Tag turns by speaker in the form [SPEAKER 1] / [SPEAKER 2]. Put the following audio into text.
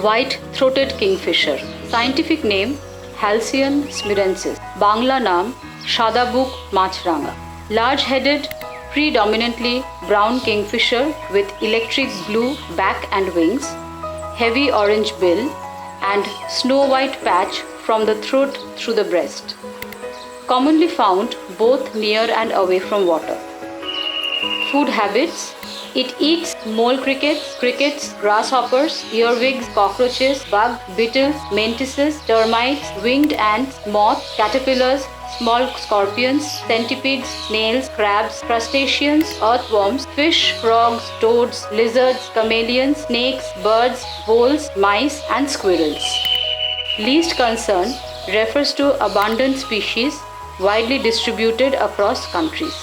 [SPEAKER 1] White-throated kingfisher. Scientific name Halcyon smirensis. Bangla naam Shadabuk Machranga. Large-headed, predominantly brown kingfisher with electric blue back and wings, heavy orange bill, and snow-white patch from the throat through the breast. Commonly found both near and away from water. Food habits: it eats mole crickets, grasshoppers, earwigs, cockroaches, bugs, beetles, mantises, termites, winged ants, moths, caterpillars, small scorpions, centipedes, snails, crabs, crustaceans, earthworms, fish, frogs, toads, lizards, chameleons, snakes, birds, voles, mice, and squirrels. Least concern refers to abundant species widely distributed across countries.